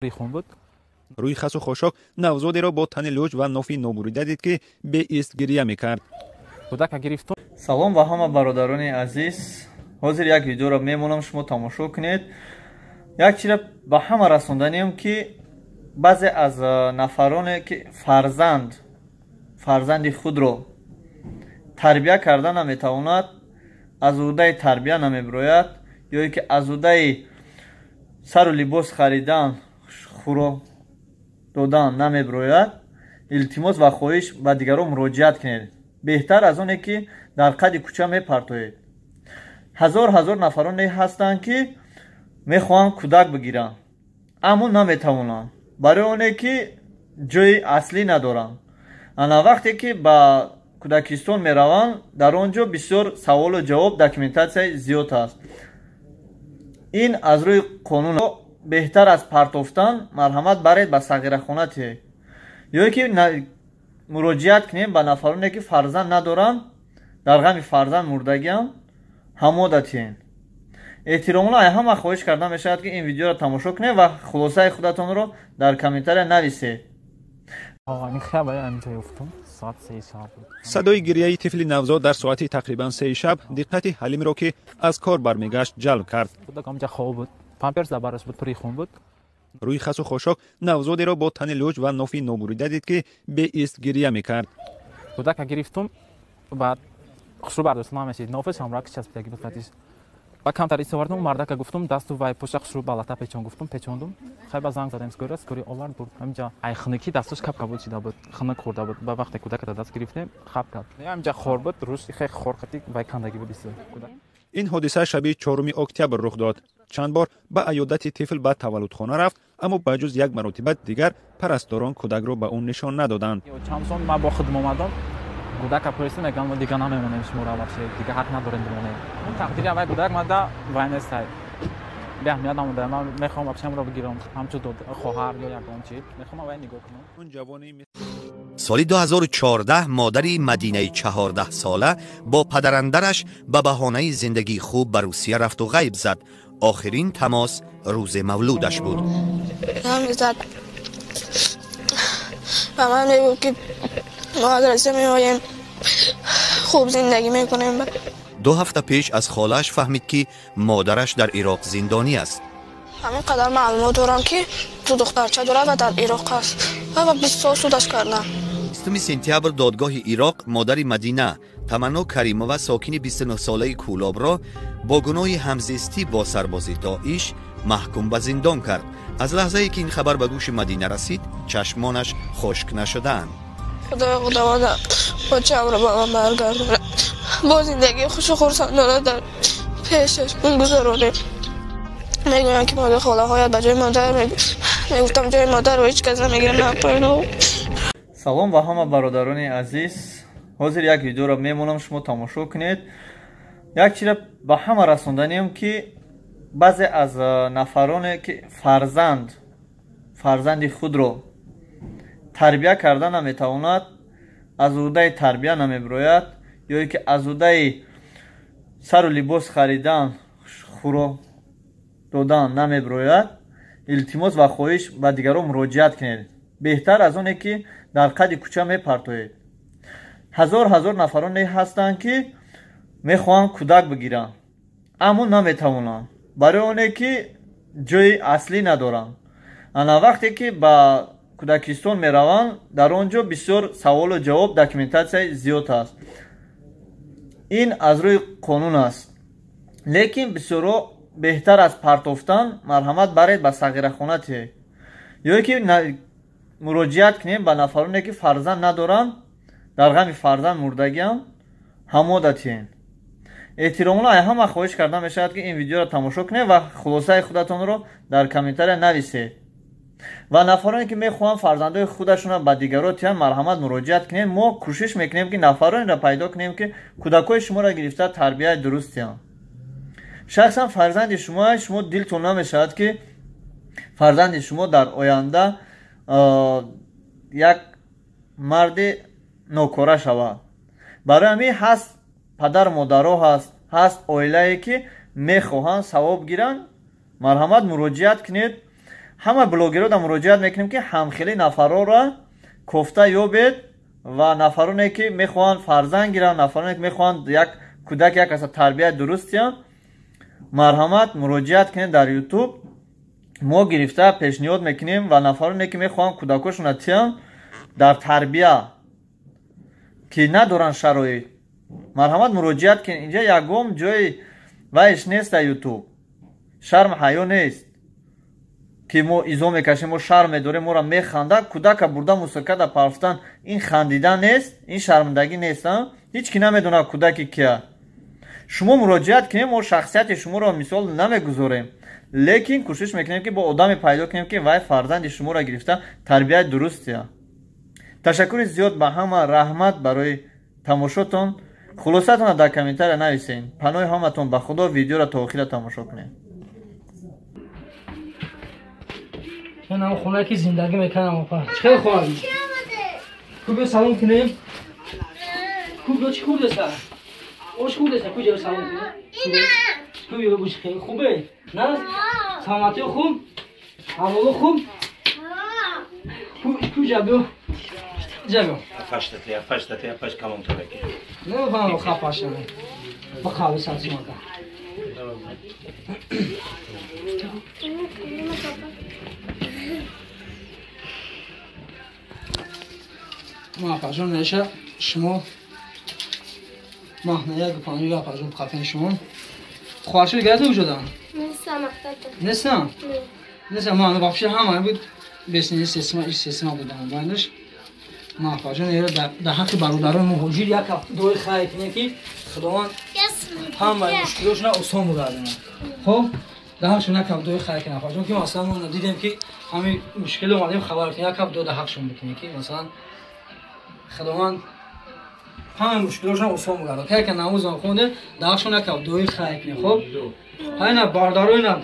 خون بود. روی خس و خاشاک نوزادی را با تن لوچ و نافی نابریده دید که به ایست گریه میکرد. کودک گرفتم. سلام و همه برادران عزیز. حاضر یک ویدیو را میمونم شما تماشا کنید. یک چیز به همه رسوندنیم که بعضی از نفرانی که فرزند خود را تربیه کردن نمیتواند، از عهده تربیه نمیبراید، یا که از عهده سر و لباس خریدن، خوراک دادن نمیبراید، التماس و خواهش به دیگران مراجعت کنید. بهتر از اونه که در قد کوچه میپرتوید. هزار نفرانی هستند که میخوان کودک بگیرن اما نمیتوانند، برای اونه که جای اصلی ندارن. انا وقتی که به کودکستان میروند، در آنجا بسیار سوال و جواب، داکیومنتاسیون زیاد است. این از روی قانون بهتر از پرتافتن مرحمت برید به صغیرخانه، یا که مراجعت کنیم به نفرانی که فرزند ندارن، در غم فرزند مردگیان همودتین. احتراماً همه خواهش کرده میشود که این ویدیو را تماشا کنید و خلاصه خودتون رو در کامنتار نویسید. صدای گریه طفل نوزاد در ساعت تقریبا 3 شب دقت حلیم را که از کار برمیگشت جلب کرد. پامپرس دربارش بود، پری خون بود. روی خس و خاشاک نوزادی را با تن لوچ و نافی نابریده دید که به ایست گریه میکرد. کودک گرفتم، بعد خشو برداشتم، همشید نافش هم را که چسبیدگی بود فتیش. و کمتر ایستاوردم، مردک گفتم دستو وای پشت خشو بالاتر پیچان گفتم، پیچاندم. خیلی با زنگ زدم سکوری آورد بود. همینجا ای خنکی دستش کپ بود شده بود، خنک خورده بود. و وقتی کودک را دست گرفتیم خب کرد. همینجا خور بود، روش خیلی خورختی و کندگی بود کودک. این حادثه شب 4 اکتبر رخ داد. چند بار به عیادت طفل به تولدخانه رفت، اما به جز یک مرتبه دیگر پرستاران کودک را به اون نشان ندادند. چند سال ما با خودم اومدم، کودک پلیس میگن دیگه نمیمونیم شما را بخشید، دیگه حق ندارین بمونید. اون تقدیری اول کودک ماده وای نیست. به اهمیت نمونده. من میخوام ابشم را بگیرم، همچون دو خواهر یا یگان چی میخوام وای نگاه کنم. اون جوانی سال 2014 مادری مدینه 14 ساله با پدراندرش به بهانه زندگی خوب به روسیه رفت و غیب زد. آخرین تماس روز مولودش بود. زد و من میگفت که ما مدرسه میایم، خوب زندگی میکنیم. 2 هفته پیش از خالش فهمید که مادرش در عراق زندانی است. همین قدر معلومات دارم که تو دخترچه داره و در عراق است و 20 سال سودش کردن. 20 سپتامبر دادگاه عراق مادر مدینه تمنا کریمووا ساکن 29 ساله کولاب را با گناه همزیستی با سرباز داعش محکوم به زندان کرد. از لحظه ای که این خبر به گوش مدینه رسید چشمانش خشک نشدند. خدا بچه‌ام را با من برگردونه، با زندگی خوش و خرسندانه در پیشش بگذارونه. میگویم که مادر خاله‌هایت به جای مادر میگفتم جای مادر رو هیچ کس نمیگیره. نه سلام و همه برادران عزیز. حاضر یک ویدیو را میمونم شما تماشا کنید. یک چیز به همه رسوندنیم که بعضی از نفرانی که فرزند خود را تربیه کردن نمیتواند، از عهده تربیه نمیبراید، یا که از عهده سر و لباس خریدن، خوراک دادن نمیبراید، التماس و خواهش به دیگران مراجعت کنید. بهتر از اونه که در قد کوچه میپرتوید. هزار نفرانی هستند که میخوان کودک بگیرن اما نمیتوانند، برای اونه که جای اصلی ندارن. انا وقتی که به کودکستان میروند، در آنجا بسیار سوال و جواب، داکیومنتاسیون زیاد است. این از روی قانون است. لیکن بسیار بهتر از پرتافتن مرحمت برید به صغیرخانه، یا که مراجعت کنیم به نفرانی که فرزند ندارن، در غم فرزند مردگیان همودتین. احتراماً همه خواهش کرده میشود که این ویدیو را تماشا کنید و خلاصه خودتون رو در کامنتار نویسید. و نفرانی که میخوان فرزند خودشون به دیگران تیان مرحمت برید به صغیرخانه، یا که مراجعت کنیم به نفرانی که فرزند ندارن، در غم فرزند مردگیان همودتین. احتراماً همه خواهش کرده میشود که این ویدیو را تماشا کنید و خلاصه خودتون رو در کامنتار نویسید. و نفرانی که میخوان فرزندای خودشون به دیگران تیان مرحمت مراجعت کنید. ما کوشش میکنیم که نفرانی را پیدا کنیم که کودکای شما را گرفته تربیت درست تیان. شخصا فرزند شما دلتون نمیشود که فرزند شما در آینده یک مرد نوکاره شود. برای همین هست پدر مادرها هست عائله که میخواهند ثواب گیرن، مرحمت مراجعت کنید ҳама блогерҳо дар муроҷиат мекунем ки ҳамхели нафароро кофта ёбед ва нафароне ки мехоҳанд фарзанд гиранд, нафароне ки мехоҳанд як кӯдак як аса тарбияи дуруст диҳанд, марҳамат муроҷиат кунед дар ютуб. мо гирифта пешниҳод мекунем ва нафароне ки мехоҳанд кӯдакошона тиҳанд дар тарбия ки надоранд шароит, марҳамат муроҷиат кунед. инҷа ягон ҷои вайш нест дар ютуб. шарм ҳаё нест ки мо изо мекашем, мо шарм медорем, моро механдад. кӯдака бурда мусикада парфтан ин хандидан нест, ин шарминдагӣ нест. ҳеҷ ки намедонад кӯдаки кия. шумо муроҷиат кунем, мо шахсияти шуморо мисол намегузорем, лекин кӯшиш мекунем ки бо одаме пайдо кунем ки вай фарзанди шуморо гирифта тарбияи дурустия. ташаккури зиёд ба ҳама, раҳмат барои тамошотон. хулосатонро дар комментария нависен. паноҳи ҳаматон ба худо. видеоро то охира тамошо кунед. من هم خونه که زندگی میکنم آقا چه خواهی؟ خوبه سلام کنیم؟ خوبه چی خورده سر؟ آش خورده سر کجا سلام کنیم؟ خوبه بگوش خیلی خوبه؟ نه؟ سلامتی خوب؟ حوالا خوب؟ کجا بیو؟ کجا بیو؟ پشت کلام تو بکی نه بفهم بخواه پاشتم با خواه سلسی مکن محفظون نشه شما مهنه یک پانی محفظون بخواهیم شما خوارشوی گرده وجودن؟ نیستم؟ نیستم مهنه بخشی همه بود بسنی سیستما بودن بایندش محفظون در حق برادران مهاجر یک دوی خواهی کنه که خداوند همه مشکلوشنا آسان بگردن. خب در حقشون یک دوی خواهی کنه محفظون که مثلا ما دیدیم که همه مشکل اومدیم خبر کنیم یک دو در حقشون بکنیم که مثلا خداوند همه مشکلاشون آسان بگردد که نماز خونده داغشون نکرد دوی خیر کنه. خب اینا باردارای نه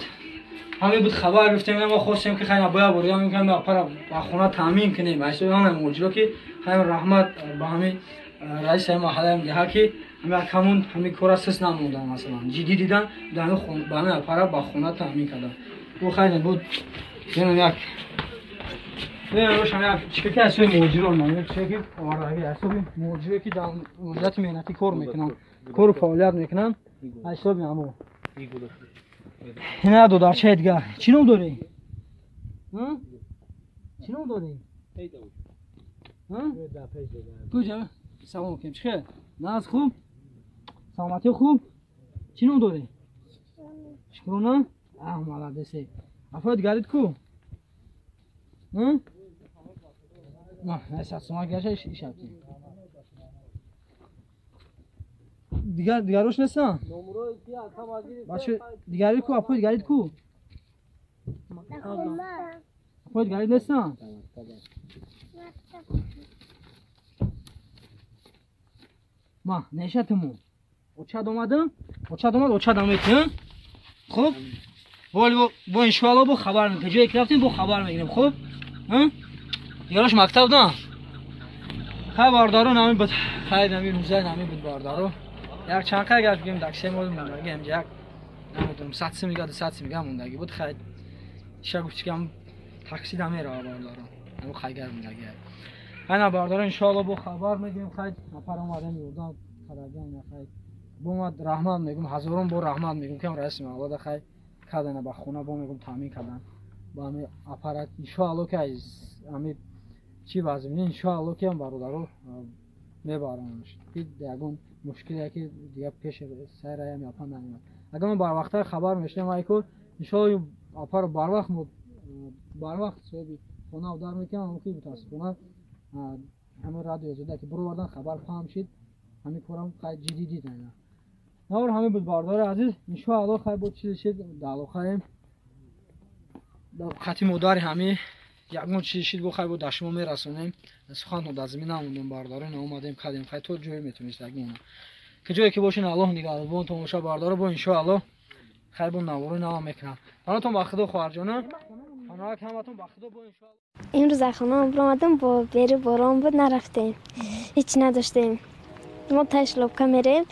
همه بود خبر گفتیم ما خواستیم که خیلی باید بریم میگم پر با خونه تامین کنیم واسه همه موجودا که همه رحمت با همه رئیس محله میگه که همه کمون همه کارا سس نموندن مثلا جدی دیدن در خونه با همه پر با خونه تامین کردن. او خیلی بود یک نه روش هم چیکه اسوی موجودان میاد چیکه آوردگی اسوی موجودی که در مدت مهنتی کار میکنن کار فعالیت میکنن اسوی میامو اینا دو درچه دیگه چی نو داری چی نو داری کجا سلام کنیم چیه ناز خوب سلامتی خوب چی نو داری شکرونه ملادسی افراد گردید کو نه اساسا گاشه ایشاتی دیگروش نیستن بچه دیگری کو اپوید گارید کو اپوید گارید نیستن ما نشاتمو اوچاد اومدم اوچاد میکنم خب ولی با ان شاء الله با خبر میکنم جایی که رفتیم با خبر میگیریم. خب دیگرش مکتب نه خیلی باردارو نمی بود خیلی نمی روزه نمی بود باردارو یک چند که اگر بگیم دکسه مورد موندگی هم یک نمیدونم ساتسی میگه موندگی بود خیلی شگفتی که هم تاکسی نمی راه باردارو همون خیلی گرم موندگی اینا باردارو انشاءالله با خبر میگیم خیلی نفر اومده میوردن خرجان خیلی با رحمت میگم هزاران بار رحمت میگم که رئیس محله خیلی کردن با خونه با میگم تامین کردن با همین اپارات انشاءالله که همین چی واسه انشاءالله که هم برادرو میبارمش که دیگه مشکلی که دیگه پیش سر هم یافته نمیاد. اگر من بر وقت خبر میشنم ایکو انشاءالله اپار بر وقت صبح خونه اودار میکنم اون کی متاسفانه همه رادیو زده که برو وردن خبر فهم شد همین کارم خیلی جدی دیدن نور همین بود باردار عزیز انشاءالله خیلی بود چیزی شد دالو خواهیم خطی مدار همه یکمون چیزی شد گو خیلی بود در شما میرسونیم سخن در زمین نموندیم بارداره اومدیم کردیم خیلی تو جوی میتونید اگه که جایی که باشین الله نگهدار تو مشا بارداره با انشاءالله خیلی بود نوارو نام میکنم براتون با خدا خواهر جانم انا که همتون با خدا با انشاءالله امروز خانه اومدم با بری باران بود نرفتیم هیچ نداشتیم ما تاش لوبکا میریم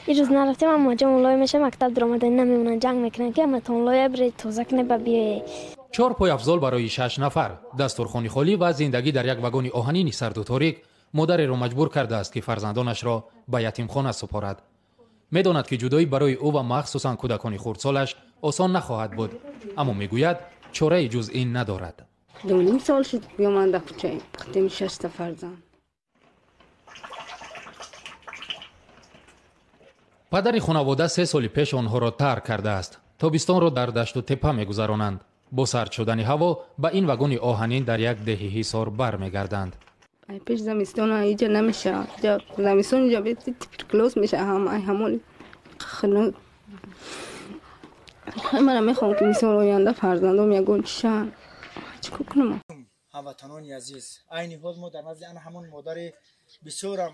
این روز نرفتیم اما جا اونلای میشه مکتب در آمدن نمیمونن جنگ میکنن که اما تا اونلای بری توزک نبا بیایی 4 پایافزال برای 6 نفر، دستورخوانی خالی و زندگی در یک واگن آهنین سرد و تاریک مادری را مجبور کرده است که فرزندانش را به یتیمخانه سپارد. می‌داند که جدایی برای او و مخصوصاً کودکان خردسالش آسان نخواهد بود، اما میگوید چاره جز این ندارد. 2.5 سال شد بیام در کوچه قدیم 6 فرزند. پدر خانواده 3 سال پیش آنها را ترک کرده است. تابستان را در دشت و تپه می‌گذرانند. با سرد شدن هوا به این واگن آهنین در یک دهه حصار برمیگردند. پیش زمستان اینجا نمیشه. زمستان اینجا کلوز میشه همون خنک. من میخوام که مثل آینده فرزندام یگون چشن. چیکار کنم؟ هموطنان عزیز، عین حال ما در نزد همون مادر بسیار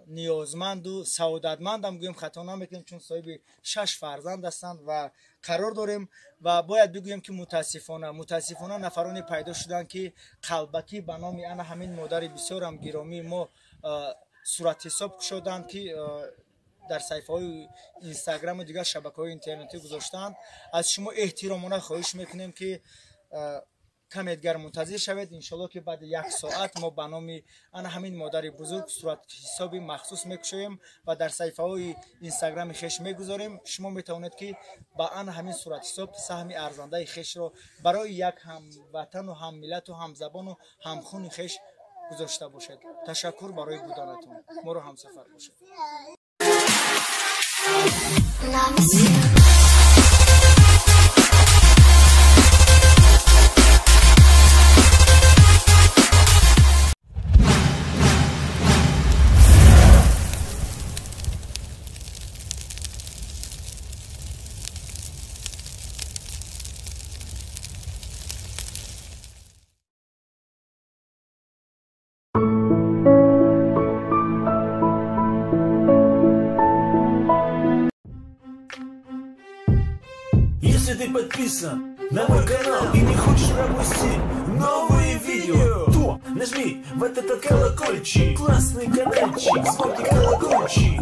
نیازمند و سعادتمندم گویم خطا نمیکنیم، چون صاحب 6 فرزند هستند و قرار داریم و باید بگویم که متاسفانه نفرانی پیدا شدند که قلبکی به نام همین مادر بسیار هم گرامی ما صورت حساب شدند که در صفحه های اینستاگرام و دیگر شبکه های اینترنتی گذاشتند. از شما احترامانه خواهش میکنیم که کمی دیگر منتظر شوید. انشالله که بعد 1 ساعت ما به نام همین مادر بزرگ صورت حسابی مخصوص میکشیم و در صفحه های اینستاگرام خیش میگذاریم. شما میتوانید که با همین صورت حساب سهم ارزنده خیش رو برای یک هم وطن و هم ملت و هم زبان و هم خون خیش گذاشته باشید. تشکر برای بودنتون. ما رو هم سفر باشید. Если ты подписан на мой канал и не хочешь пропустить новые видео, то нажми в этот колокольчик, классный каналчик, звонкий колокольчик.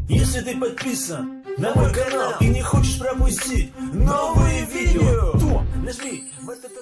Если ты подписан на мой канал и не хочешь пропустить новые видео, то нажми в этот